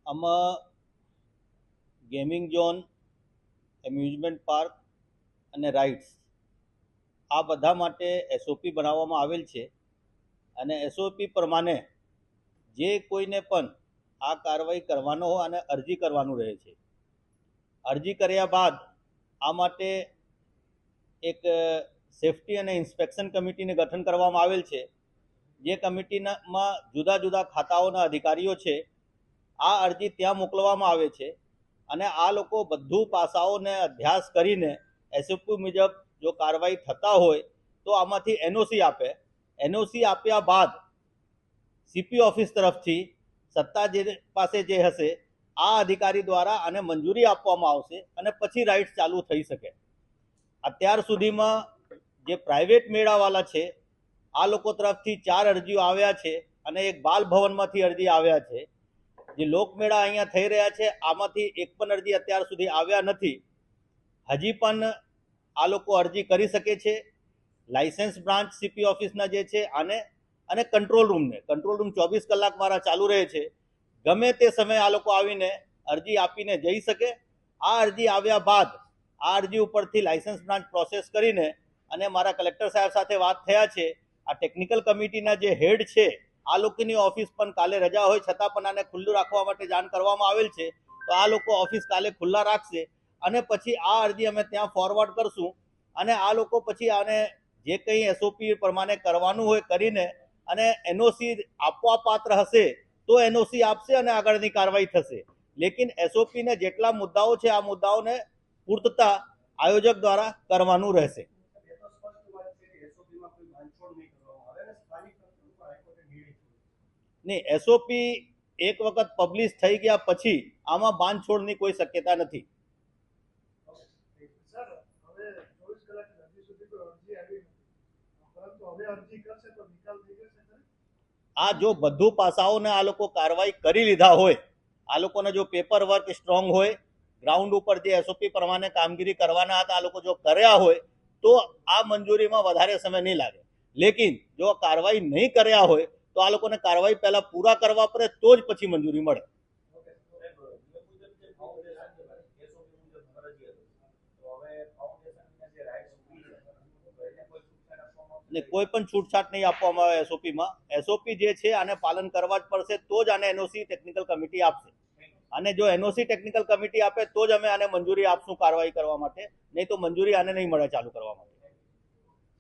આમાં gaming zone, amusement park અને rides આ બધા માટે એસઓપી બનાવવામાં આવેલ છે અને એસઓપી પ્રમાણે જે કોઈને પણ આ કાર્યવાહી કરવાનો હોય અને અરજી કરવાનું રહે છે. અરજી કર્યા બાદ આ માટે એક સેફટી અને ઇન્સ્પેક્શન કમિટીને ગઠન કરવામાં આવેલ છે. જે કમિટીમાં જુદા જુદા ખાતાઓના અધિકારીઓ છે. આ અરજી ત્યાં મોકલવામાં આવે છે અને આ લોકો બધું પાસાઓને અભ્યાસ કરીને એસઓપી મુજબ જો કાર્યવાહી થતા હોય તો આમાંથી એનઓસી આપે. એનઓસી આપ્યા બાદ સીપી ઓફિસ તરફથી સત્તા જે પાસે જે હશે આ અધિકારી દ્વારા આને મંજૂરી આપવામાં આવશે અને પછી રાઇડ્સ ચાલુ થઈ શકે. અત્યાર સુધીમાં જે પ્રાઇવેટ મેળાવાળા છે આ લોકો તરફથી 4 અરજીઓ આવ્યા છે અને એક બાલ ભવનમાંથી અરજી આવ્યા છે. જે લોકમેળા અહીંયા થઈ રહ્યા છે આમાંથી એક પણ અરજી અત્યાર સુધી આવ્યા નથી. હજી પણ આ લોકો અરજી કરી શકે છે. લાયસન્સ બ્રાન્ચ સીપી ઓફિસના જે છે આને અને કંટ્રોલ રૂમ 24 કલાક મારા ચાલુ રહે છે. ગમે તે સમયે આ લોકો આવીને અરજી આપીને જઈ શકે. આ અરજી આવ્યા બાદ આ અરજી ઉપરથી લાયસન્સ બ્રાન્ચ પ્રોસેસ કરીને અને મારા કલેક્ટર સાહેબ સાથે વાત થયા છે. આ ટેકનિકલ કમિટીના જે હેડ છે આ લોકોની ઓફિસ પણ કાલે રજા હોય છતાં પણ આને ખુલ્લું રાખવા માટે જાણ કરવામાં આવેલ છે. તો આ લોકો ઓફિસ કાલે ખુલ્લા રાખશે અને પછી આ અરજી અમે ત્યાં ફોરવર્ડ કરશું અને આ લોકો પછી આને જે કંઈ એસઓપી પ્રમાણે કરવાનું હોય કરીને અને એનઓસી આપવા પાત્ર હશે તો એનઓસી આપશે અને આગળની કાર્યવાહી થશે. લેકિન એસઓપીને જેટલા મુદ્દાઓ છે આ મુદ્દાઓને પૂર્તતા આયોજક દ્વારા કરવાનું રહેશે. નહીં, એસઓપી એક વખત પબ્લિશ થઈ ગયા પછી આમાં બાંધછોડની કોઈ શક્યતા નથી. આ જો બધું પાસાઓને આ લોકો કાર્યવાહી કરી લીધા હોય, આ લોકોને જો પેપર વર્ક સ્ટ્રોંગ હોય, ગ્રાઉન્ડ ઉપર જે એસઓપી પ્રમાણે કામગીરી કરવાના હતા આ લોકો જો કર્યા હોય તો આ મંજૂરીમાં વધારે સમય નહીં લાગે. લેકિન જો કાર્યવાહી નહીં કર્યા હોય તો આ લોકોને કાર્યવાહી પહેલા પૂરા કરવા પડે તો જ પછી મંજૂરી મળે. ને કોઈ પણ છૂટછાટ નહીં આપવામાં આવે એસઓપીમાં. એસઓપી જે છે આને પાલન કરવા જ પડશે તો જ આને એનઓસી ટેકનિકલ કમિટી આપશે. અને જો એનઓસી ટેકનિકલ કમિટી આપે તો જ અમે આને મંજૂરી આપશું કાર્યવાહી કરવા માટે, નહીં તો મંજૂરી આને નહીં મળે ચાલુ કરવા માટે.